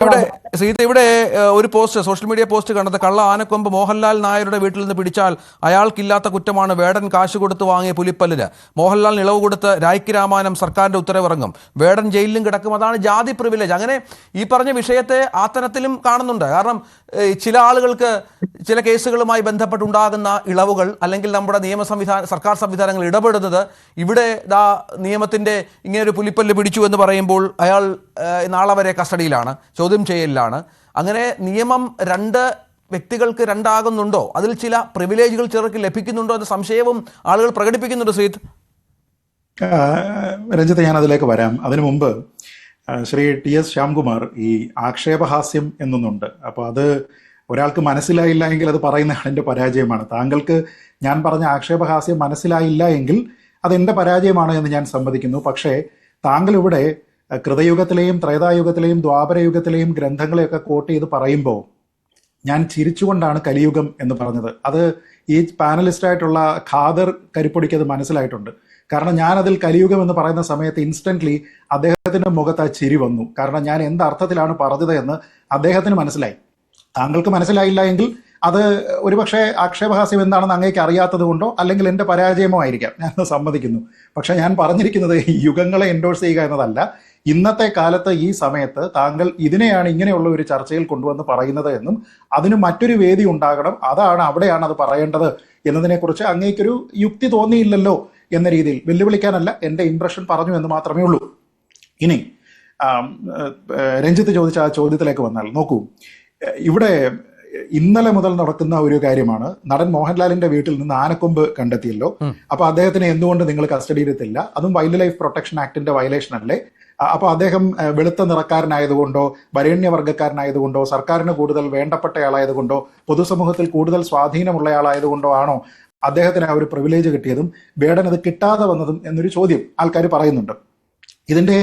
ഇവിടെ സീത ഇവിടെ ഒരു പോസ്റ്റ് സോഷ്യൽ മീഡിയ പോസ്റ്റ് കണ്ടത് കള്ള ആനക്കൊമ്പ് മോഹൻലാൽ നായരുടെ വീട്ടിൽ നിന്ന് പിടിച്ചാൽ അയാൾക്കില്ലാത്ത കുറ്റമാണ് വേടൻ കാശ് കൊടുത്ത് വാങ്ങിയ പുലിപ്പല്ലിന്. മോഹൻലാലിന് ഇളവ് കൊടുത്ത് രായ്ക്ക് രാമാനം സർക്കാരിന്റെ ഉത്തരവിറങ്ങും, വേടൻ ജയിലിലും കിടക്കും. അതാണ് ജാതി പ്രിവിലേജ്. അങ്ങനെ ഈ പറഞ്ഞ വിഷയത്തെ ആ തരത്തിലും കാണുന്നുണ്ട്. കാരണം ചില ആളുകൾക്ക് ചില കേസുകളുമായി ബന്ധപ്പെട്ടുണ്ടാകുന്ന ഇളവുകൾ അല്ലെങ്കിൽ നമ്മുടെ സർക്കാർ സംവിധാനങ്ങൾ ഇടപെടുന്നത് ഇവിടെ നിയമത്തിന്റെ ഇങ്ങനൊരു പുലിപ്പല്ല് പിടിച്ചു എന്ന് പറയുമ്പോൾ അയാൾ നാളെ വരെ കസ്റ്റഡിയിലാണ്, ചോദ്യം ചെയ്യലിലാണ്. അങ്ങനെ നിയമം രണ്ട് വ്യക്തികൾക്ക് രണ്ടാകുന്നുണ്ടോ? അതിൽ ചില പ്രിവിലേജുകൾ ചിലർക്ക് ലഭിക്കുന്നുണ്ടോ എന്ന സംശയവും ആളുകൾ പ്രകടിപ്പിക്കുന്നുണ്ട്. ശ്രീത് രഞ്ജിത്ത്, ഞാൻ അതിലേക്ക് വരാം. അതിനു മുമ്പ് ശ്രീ TS ശ്യാംകുമാർ ഈ ആക്ഷേപഹാസ്യം എന്നൊന്നുണ്ട്. അപ്പോൾ അത് ഒരാൾക്ക് മനസ്സിലായില്ല എങ്കിൽ അത് പറയുന്നതാണ് എൻ്റെ പരാജയമാണ്. താങ്കൾക്ക് ഞാൻ പറഞ്ഞ ആക്ഷേപഹാസ്യം മനസ്സിലായില്ല എങ്കിൽ അതെൻ്റെ പരാജയമാണ് എന്ന് ഞാൻ സമ്മതിക്കുന്നു. പക്ഷേ താങ്കൾ ഇവിടെ കൃതയുഗത്തിലെയും ത്രേതായുഗത്തിലെയും ദ്വാപരയുഗത്തിലെയും ഗ്രന്ഥങ്ങളെയൊക്കെ കോട്ട് ചെയ്ത് പറയുമ്പോൾ ഞാൻ ചിരിച്ചുകൊണ്ടാണ് കലിയുഗം എന്ന് പറഞ്ഞത്. അത് ഈ പാനലിസ്റ്റായിട്ടുള്ള ഖാദർ കരിപ്പൊടിക്ക് അത് മനസ്സിലായിട്ടുണ്ട്. കാരണം ഞാൻ അതിൽ കലിയുഗം എന്ന് പറയുന്ന സമയത്ത് ഇൻസ്റ്റന്റ്ലി അദ്ദേഹത്തിന്റെ മുഖത്ത് ആ ചിരി വന്നു. കാരണം ഞാൻ എന്ത് അർത്ഥത്തിലാണ് പറഞ്ഞത് എന്ന് അദ്ദേഹത്തിന് മനസ്സിലായി. താങ്കൾക്ക് മനസ്സിലായില്ല എങ്കിൽ അത് ഒരുപക്ഷെ ആക്ഷേപഹാസ്യം എന്താണെന്ന് അങ്ങേക്ക് അറിയാത്തത് കൊണ്ടോ അല്ലെങ്കിൽ എൻ്റെ പരാജയമോ ആയിരിക്കാം, ഞാൻ സമ്മതിക്കുന്നു. പക്ഷെ ഞാൻ പറഞ്ഞിരിക്കുന്നത് യുഗങ്ങളെ എൻഡോഴ്സ് ചെയ്യുക എന്നതല്ല. ഇന്നത്തെ കാലത്ത് ഈ സമയത്ത് താങ്കൾ ഇതിനെയാണ് ഇങ്ങനെയുള്ള ഒരു ചർച്ചയിൽ കൊണ്ടുവന്ന് പറയുന്നത് എന്നും അതിന് മറ്റൊരു വേദി ഉണ്ടാകണം, അവിടെയാണ് അത് പറയേണ്ടത് എന്നതിനെക്കുറിച്ച് അങ്ങേക്കൊരു യുക്തി തോന്നിയില്ലല്ലോ എന്ന രീതിയിൽ വെല്ലുവിളിക്കാനല്ല, എൻ്റെ ഇംപ്രഷൻ പറഞ്ഞു എന്ന് മാത്രമേ ഉള്ളൂ. ഇനി രഞ്ജിത്ത് ചോദിച്ച ആ ചോദ്യത്തിലേക്ക് വന്നാൽ നോക്കൂ, ഇവിടെ ഇന്നലെ മുതൽ നടക്കുന്ന ഒരു കാര്യമാണ്. നടൻ മോഹൻലാലിന്റെ വീട്ടിൽ നിന്ന് ആനക്കൊമ്പ് കണ്ടെത്തിയല്ലോ. അപ്പൊ അദ്ദേഹത്തിന് എന്തുകൊണ്ട് നിങ്ങൾ കസ്റ്റഡിയിലെത്തില്ല? അതും വൈൽഡ് ലൈഫ് പ്രൊട്ടക്ഷൻ ആക്ടിന്റെ വയലേഷൻ അല്ലേ? അപ്പൊ അദ്ദേഹം വെളുത്ത നിറക്കാരനായതുകൊണ്ടോ വരേണ്യവർഗ്ഗക്കാരനായതുകൊണ്ടോ സർക്കാരിന് കൂടുതൽ വേണ്ടപ്പെട്ടയാളായതുകൊണ്ടോ പൊതുസമൂഹത്തിൽ കൂടുതൽ സ്വാധീനമുള്ളയാളായതുകൊണ്ടോ ആണോ അദ്ദേഹത്തിന് ആ ഒരു പ്രിവിലേജ് കിട്ടിയതും വേടൻ അത് കിട്ടാതെ വന്നതും എന്നൊരു ചോദ്യം ആൾക്കാർ പറയുന്നുണ്ട്. ഇതിന്റെ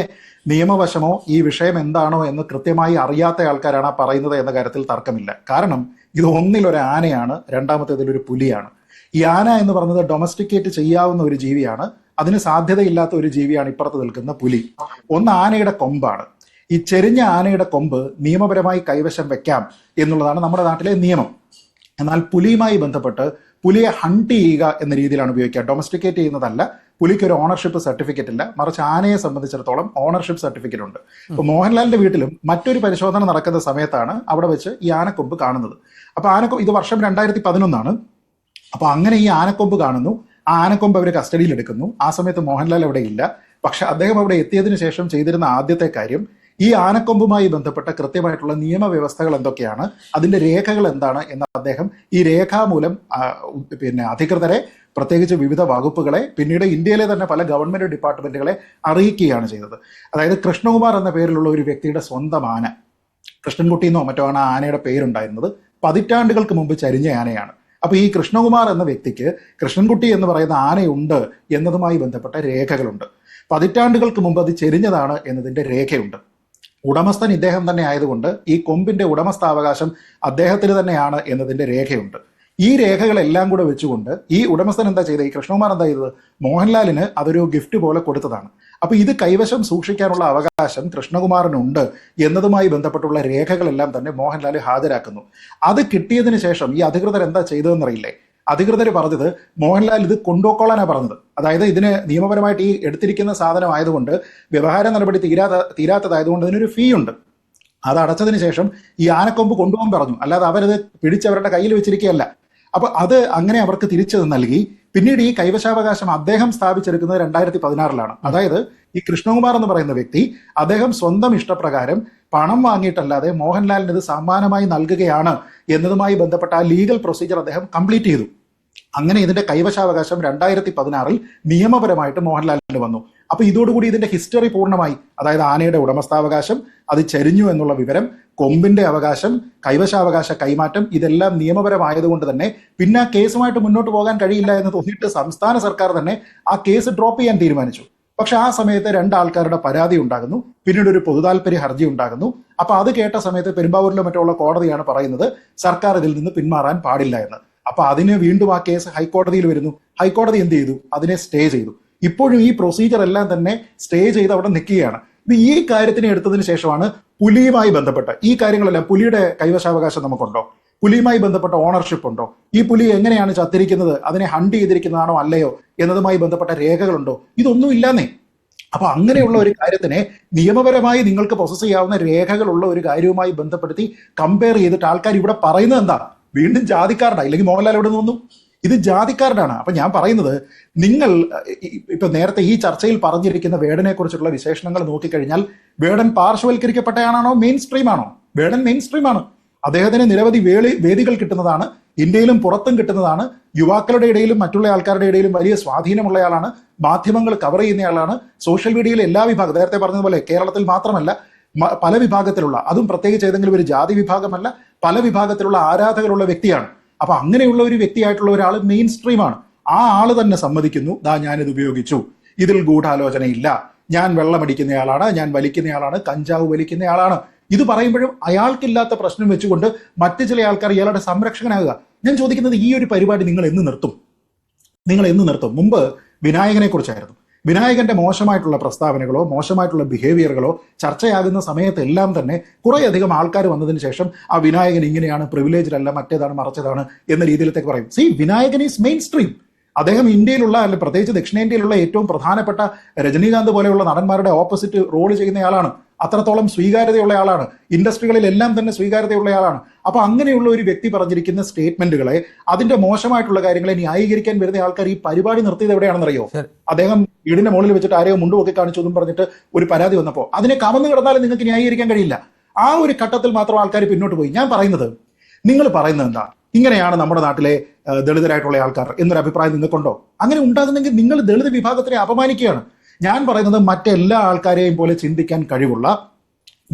നിയമവശമോ ഈ വിഷയം എന്താണോ എന്ന് കൃത്യമായി അറിയാത്ത ആൾക്കാരാണ് പറയുന്നത് എന്ന കാര്യത്തിൽ തർക്കമില്ല. കാരണം ഇത് ഒന്നിലൊരു ആനയാണ്, രണ്ടാമത്തേതിലൊരു പുലിയാണ്. ഈ ആന എന്ന് പറയുന്നത് ഡൊമസ്റ്റിക്കേറ്റ് ചെയ്യാവുന്ന ഒരു ജീവിയാണ്, അതിന് സാധ്യതയില്ലാത്ത ഒരു ജീവിയാണ് ഇപ്പുറത്ത് നിൽക്കുന്ന പുലി. ഒന്ന് ആനയുടെ കൊമ്പാണ്. ഈ ചെരിഞ്ഞ ആനയുടെ കൊമ്പ് നിയമപരമായി കൈവശം വെക്കാം എന്നുള്ളതാണ് നമ്മുടെ നാട്ടിലെ നിയമം. എന്നാൽ പുലിയുമായി ബന്ധപ്പെട്ട് പുലിയെ ഹണ്ട് ചെയ്യുക എന്ന രീതിയിലാണ് ഉപയോഗിക്കുക, ഡൊമസ്റ്റിക്കേറ്റ് ചെയ്യുന്നതല്ല. പുലിക്ക് ഒരു ഓണർഷിപ്പ് സർട്ടിഫിക്കറ്റ് ഇല്ല, മറിച്ച് ആനയെ സംബന്ധിച്ചിടത്തോളം ഓണർഷിപ്പ് സർട്ടിഫിക്കറ്റ് ഉണ്ട്. ഇപ്പൊ മോഹൻലാലിന്റെ വീട്ടിലും മറ്റൊരു പരിശോധന നടക്കുന്ന സമയത്താണ് അവിടെ വെച്ച് ഈ ആനക്കൊമ്പ് കാണുന്നത്. അപ്പൊ ഇത് വർഷം 2011. അപ്പൊ അങ്ങനെ ഈ ആനക്കൊമ്പ് കാണുന്നു, ആ ആനക്കൊമ്പ് അവർ കസ്റ്റഡിയിൽ എടുക്കുന്നു. ആ സമയത്ത് മോഹൻലാൽ അവിടെ ഇല്ല. പക്ഷെ അദ്ദേഹം അവിടെ എത്തിയതിനു ശേഷം ചെയ്തിരുന്ന ആദ്യത്തെ കാര്യം ഈ ആനക്കൊമ്പുമായി ബന്ധപ്പെട്ട കൃത്യമായിട്ടുള്ള നിയമവ്യവസ്ഥകൾ എന്തൊക്കെയാണ്, അതിന്റെ രേഖകൾ എന്താണ് എന്ന് അദ്ദേഹം ഈ രേഖാമൂലം അധികൃതരെ, പ്രത്യേകിച്ച് വിവിധ വകുപ്പുകളെ, പിന്നീട് ഇന്ത്യയിലെ തന്നെ പല ഗവൺമെന്റ് ഡിപ്പാർട്ട്മെന്റുകളെ അറിയിക്കുകയാണ് ചെയ്തത്. അതായത് കൃഷ്ണകുമാർ എന്ന പേരിലുള്ള ഒരു വ്യക്തിയുടെ സ്വന്തം ആന, കൃഷ്ണൻകുട്ടി എന്നോ മറ്റോ ആണ് ആ ആനയുടെ പേരുണ്ടായിരുന്നത്, പതിറ്റാണ്ടുകൾക്ക് മുമ്പ് ചരിഞ്ഞ ആനയാണ്. അപ്പൊ ഈ കൃഷ്ണകുമാർ എന്ന വ്യക്തിക്ക് കൃഷ്ണൻകുട്ടി എന്ന് പറയുന്ന ആനയുണ്ട് എന്നതുമായി ബന്ധപ്പെട്ട രേഖകളുണ്ട്. പതിറ്റാണ്ടുകൾക്ക് മുമ്പ് അത് ചെരിഞ്ഞതാണ് എന്നതിന്റെ രേഖയുണ്ട്. ഉടമസ്ഥൻ ഇദ്ദേഹം തന്നെ ആയതുകൊണ്ട് ഈ കൊമ്പിന്റെ ഉടമസ്ഥാവകാശം അദ്ദേഹത്തിന് തന്നെയാണ് എന്നതിന്റെ രേഖയുണ്ട്. ഈ രേഖകളെല്ലാം കൂടെ വെച്ചുകൊണ്ട് ഈ ഉടമസ്ഥൻ എന്താ ചെയ്തത്, ഈ കൃഷ്ണകുമാർ എന്താ ചെയ്തത്, മോഹൻലാലിന് അതൊരു ഗിഫ്റ്റ് പോലെ കൊടുത്തതാണ്. അപ്പൊ ഇത് കൈവശം സൂക്ഷിക്കാനുള്ള അവകാശം കൃഷ്ണകുമാറിനുണ്ട് എന്നതുമായി ബന്ധപ്പെട്ടുള്ള രേഖകളെല്ലാം തന്നെ മോഹൻലാൽ ഹാജരാക്കുന്നു. അത് കിട്ടിയതിന് ശേഷം ഈ അധികൃതർ എന്താ ചെയ്തതെന്നറിയില്ലേ? അധികൃതർ പറഞ്ഞത് മോഹൻലാൽ ഇത് കൊണ്ടുപോയിക്കോളാനാണ് പറഞ്ഞത്. അതായത് ഇതിന് നിയമപരമായിട്ട് ഈ എടുത്തിരിക്കുന്ന സാധനം ആയതുകൊണ്ട് വ്യവഹാര നടപടി തീരാത്തതായതുകൊണ്ട് അതിനൊരു ഫീ ഉണ്ട്. അത് അടച്ചതിന് ശേഷം ഈ ആനക്കൊമ്പ് കൊണ്ടുപോകാൻ പറഞ്ഞു, അല്ലാതെ അവരത് പിടിച്ചവരുടെ കയ്യിൽ വെച്ചിരിക്കുകയല്ല. അപ്പൊ അത് അങ്ങനെ അവർക്ക് തിരിച്ചു നൽകി. പിന്നീട് ഈ കൈവശാവകാശം അദ്ദേഹം സ്ഥാപിച്ചെടുക്കുന്നത് 2016. അതായത് ഈ കൃഷ്ണകുമാർ എന്ന് പറയുന്ന വ്യക്തി അദ്ദേഹം സ്വന്തം ഇഷ്ടപ്രകാരം പണം വാങ്ങിയിട്ടല്ലാതെ മോഹൻലാലിന് ഇത് സമ്മാനമായി നൽകുകയാണ് എന്നതുമായി ബന്ധപ്പെട്ട ആ ലീഗൽ പ്രൊസീജിയർ അദ്ദേഹം കംപ്ലീറ്റ് ചെയ്തു. അങ്ങനെ ഇതിന്റെ കൈവശാവകാശം 2016 നിയമപരമായിട്ട് മോഹൻലാലിന് വന്നു. അപ്പൊ ഇതോടുകൂടി ഇതിന്റെ ഹിസ്റ്ററി പൂർണ്ണമായി. അതായത് ആനയുടെ ഉടമസ്ഥാവകാശം, അത് ചരിഞ്ഞു എന്നുള്ള വിവരം, കൊമ്പിന്റെ അവകാശം, കൈവശാവകാശ കൈമാറ്റം, ഇതെല്ലാം നിയമപരമായതുകൊണ്ട് തന്നെ പിന്നെ ആ കേസുമായിട്ട് മുന്നോട്ട് പോകാൻ കഴിയില്ല എന്ന് തോന്നിയിട്ട് സംസ്ഥാന സർക്കാർ തന്നെ ആ കേസ് ഡ്രോപ്പ് ചെയ്യാൻ തീരുമാനിച്ചു. പക്ഷെ ആ സമയത്ത് രണ്ടാൾക്കാരുടെ പരാതി ഉണ്ടാകുന്നു, പിന്നീട് ഒരു പൊതുതാൽപര്യ ഹർജി ഉണ്ടാകുന്നു. അപ്പൊ അത് കേട്ട സമയത്ത് പെരുമ്പാവൂരിലോ മറ്റോ ഉള്ള കോടതിയാണ് പറയുന്നത് സർക്കാർ ഇതിൽ നിന്ന് പിന്മാറാൻ പാടില്ല എന്ന്. അപ്പൊ അതിന് വീണ്ടും ആ കേസ് ഹൈക്കോടതിയിൽ വരുന്നു. ഹൈക്കോടതി എന്ത് ചെയ്തു? അതിനെ സ്റ്റേ ചെയ്തു. ഇപ്പോഴും ഈ പ്രൊസീജിയർ എല്ലാം തന്നെ സ്റ്റേ ചെയ്ത് അവിടെ നിൽക്കുകയാണ്. ഇത് ഈ കാര്യത്തിനെ എടുത്തതിന് ശേഷമാണ് പുലിയുമായി ബന്ധപ്പെട്ട് ഈ കാര്യങ്ങളെല്ലാം പുലിയുടെ കൈവശാവകാശം നമുക്കുണ്ടോ? പുലിയുമായി ബന്ധപ്പെട്ട ഓണർഷിപ്പ് ഉണ്ടോ? ഈ പുലി എങ്ങനെയാണ് ചത്തിരിക്കുന്നത്, അതിനെ ഹണ്ട് ചെയ്തിരിക്കുന്നതാണോ അല്ലയോ എന്നതുമായി ബന്ധപ്പെട്ട രേഖകളുണ്ടോ? ഇതൊന്നും ഇല്ലാന്നേ. അപ്പൊ അങ്ങനെയുള്ള ഒരു കാര്യത്തിനെ നിയമപരമായി നിങ്ങൾക്ക് പ്രോസസ് ചെയ്യാവുന്ന രേഖകളുള്ള ഒരു കാര്യവുമായി ബന്ധപ്പെടുത്തി കമ്പയർ ചെയ്തിട്ട് ആൾക്കാർ ഇവിടെ പറയുന്നത് എന്താ? വീണ്ടും ജാതിക്കാരുടെ, ഇല്ലെങ്കിൽ മോഹൻലാൽ ഇവിടെ നിന്ന് വന്നു, ഇത് ജാതിക്കാരനാണ്. അപ്പൊ ഞാൻ പറയുന്നത്, നിങ്ങൾ ഇപ്പൊ നേരത്തെ ഈ ചർച്ചയിൽ പറഞ്ഞിരിക്കുന്ന വേടനെ കുറിച്ചുള്ള വിശേഷണങ്ങൾ നോക്കിക്കഴിഞ്ഞാൽ വേടൻ പാർശ്വവൽക്കരിക്കപ്പെട്ടയാണോ മെയിൻ സ്ട്രീം ആണോ? വേടൻ മെയിൻ സ്ട്രീം ആണ്. അദ്ദേഹത്തിന് നിരവധി വേദികൾ കിട്ടുന്നതാണ്, ഇന്ത്യയിലും പുറത്തും കിട്ടുന്നതാണ്, യുവാക്കളുടെ ഇടയിലും മറ്റുള്ള ആൾക്കാരുടെ ഇടയിലും വലിയ സ്വാധീനമുള്ളയാളാണ്, മാധ്യമങ്ങൾ കവർ ചെയ്യുന്നയാളാണ്, സോഷ്യൽ മീഡിയയിലെ എല്ലാ വിഭാഗം, നേരത്തെ പറഞ്ഞതുപോലെ കേരളത്തിൽ മാത്രമല്ല പല വിഭാഗത്തിലുള്ള, അതും പ്രത്യേകിച്ച് ഏതെങ്കിലും ഒരു ജാതി വിഭാഗമല്ല, പല വിഭാഗത്തിലുള്ള ആരാധകരുള്ള വ്യക്തിയാണ്. അപ്പൊ അങ്ങനെയുള്ള ഒരു വ്യക്തിയായിട്ടുള്ള ഒരാൾ മെയിൻ സ്ട്രീമാണ്. ആ ആള് തന്നെ സമ്മതിക്കുന്നു, ഞാനിത് ഉപയോഗിച്ചു, ഇതിൽ ഗൂഢാലോചനയില്ല, ഞാൻ വെള്ളമടിക്കുന്നയാളാണ്, ഞാൻ വലിക്കുന്നയാളാണ്, കഞ്ചാവ് വലിക്കുന്നയാളാണ്. ഇത് പറയുമ്പോഴും അയാൾക്കില്ലാത്ത പ്രശ്നം വെച്ചുകൊണ്ട് മറ്റു ചില ആൾക്കാർ ഇയാളുടെ സംരക്ഷകനാകുക. ഞാൻ ചോദിക്കുന്നത്, ഈ ഒരു പരിപാടി നിങ്ങൾ എന്ന് നിർത്തും? മുമ്പ് വിനായകനെ കുറിച്ചായിരുന്നു. വിനായകന്റെ മോശമായിട്ടുള്ള പ്രസ്താവനകളോ മോശമായിട്ടുള്ള ബിഹേവിയറുകളോ ചർച്ചയാകുന്ന സമയത്തെല്ലാം തന്നെ കുറേയധികം ആൾക്കാർ വന്നതിന് ശേഷം ആ വിനായകൻ ഇങ്ങനെയാണ്, പ്രിവിലേജ്ഡ് അല്ല, മറ്റേതാണ്, മറച്ചതാണ് എന്ന രീതിയിലേക്ക് പറയും. Vinayakan is main stream. അദ്ദേഹം ഇന്ത്യയിലുള്ള, അല്ലെങ്കിൽ പ്രത്യേകിച്ച് ദക്ഷിണേന്ത്യയിലുള്ള ഏറ്റവും പ്രധാനപ്പെട്ട രജനീകാന്ത് പോലെയുള്ള നടന്മാരുടെ ഓപ്പോസിറ്റ് റോൾ ചെയ്യുന്നയാളാണ്. അത്രത്തോളം സ്വീകാര്യതയുള്ള ആളാണ്, ഇൻഡസ്ട്രികളിലെല്ലാം തന്നെ സ്വീകാര്യതയുള്ള ആളാണ്. അപ്പൊ അങ്ങനെയുള്ള ഒരു വ്യക്തി പറഞ്ഞിരിക്കുന്ന സ്റ്റേറ്റ്മെന്റുകളെ, അതിന്റെ മോശമായിട്ടുള്ള കാര്യങ്ങളെ ന്യായീകരിക്കാൻ വരുന്ന ആൾക്കാർ ഈ പരിപാടി നിർത്തിയത് എവിടെയാണെന്നറിയോ? അദ്ദേഹം വീടിന്റെ മുകളിൽ വെച്ചിട്ട് ആരെയോ മുണ്ടുപൊക്കി കാണിച്ചു എന്നും പറഞ്ഞിട്ട് ഒരു പരാതി വന്നപ്പോൾ അതിനെ കമന്നു കിടന്നാലും നിങ്ങൾക്ക് ന്യായീകരിക്കാൻ കഴിയില്ല. ആ ഒരു ഘട്ടത്തിൽ മാത്രം ആൾക്കാർ പിന്നോട്ട് പോയി. ഞാൻ പറയുന്നത്, നിങ്ങൾ പറയുന്നത് എന്താ? ഇങ്ങനെയാണ് നമ്മുടെ നാട്ടിലെ ദളിതരായിട്ടുള്ള ആൾക്കാർ എന്നൊരു അഭിപ്രായം നിങ്ങൾക്കുണ്ടോ? അങ്ങനെ ഉണ്ടാകുന്നെങ്കിൽ നിങ്ങൾ ദളിത് വിഭാഗത്തിനെ അപമാനിക്കുകയാണ്. ഞാൻ പറയുന്നത്, മറ്റെല്ലാ ആൾക്കാരെയും പോലെ ചിന്തിക്കാൻ കഴിവുള്ള,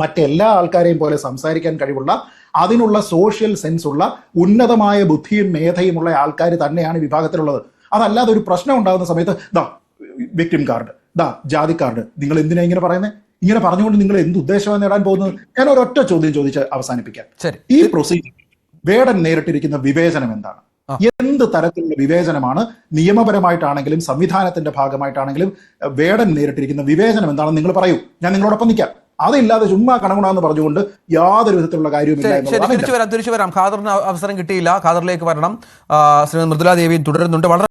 മറ്റെല്ലാ ആൾക്കാരെയും പോലെ സംസാരിക്കാൻ കഴിവുള്ള, അതിനുള്ള സോഷ്യൽ സെൻസ് ഉള്ള, ഉന്നതമായ ബുദ്ധിയും മേധയുമുള്ള ആൾക്കാർ തന്നെയാണ് വിഭാഗത്തിലുള്ളത്. അതല്ലാതെ ഒരു പ്രശ്നം ഉണ്ടാകുന്ന സമയത്ത് വിക്ടിം കാർഡ്, ജാതി കാർഡ്, നിങ്ങൾ എന്തിനാ ഇങ്ങനെ പറയുന്നത്? ഇങ്ങനെ പറഞ്ഞുകൊണ്ട് നിങ്ങൾ എന്ത് ഉദ്ദേശമാണ് നേടാൻ പോകുന്നത്? ഞാൻ ഒരൊറ്റ ചോദ്യം ചോദിച്ച് അവസാനിപ്പിക്കാം. ഈ പ്രൊസീജിയർ വേടൻ നേരിട്ടിരിക്കുന്ന വിവേചനം എന്താണ്? എന്ത് തരത്തിലുള്ള വിവേചനമാണ് നിയമപരമായിട്ടാണെങ്കിലും സംവിധാനത്തിന്റെ ഭാഗമായിട്ടാണെങ്കിലും വേടൻ നേരിട്ടിരിക്കുന്ന വിവേചനം എന്താണെന്ന് നിങ്ങൾ പറയൂ, ഞാൻ നിങ്ങളോടൊപ്പം നിൽക്കാം. അതില്ലാതെ ചുമ്മാ കണകുണാന്ന് പറഞ്ഞുകൊണ്ട് യാതൊരു വിധത്തിലുള്ള കാര്യവുമില്ല. തിരിച്ചു വരാം. ഖാദറിന് അവസരം കിട്ടിയില്ല. ഖാദറിലേക്ക് വരണം. ശ്രീമതി മൃദുല ദേവിയും തുടരുന്നുണ്ട്. വളരെ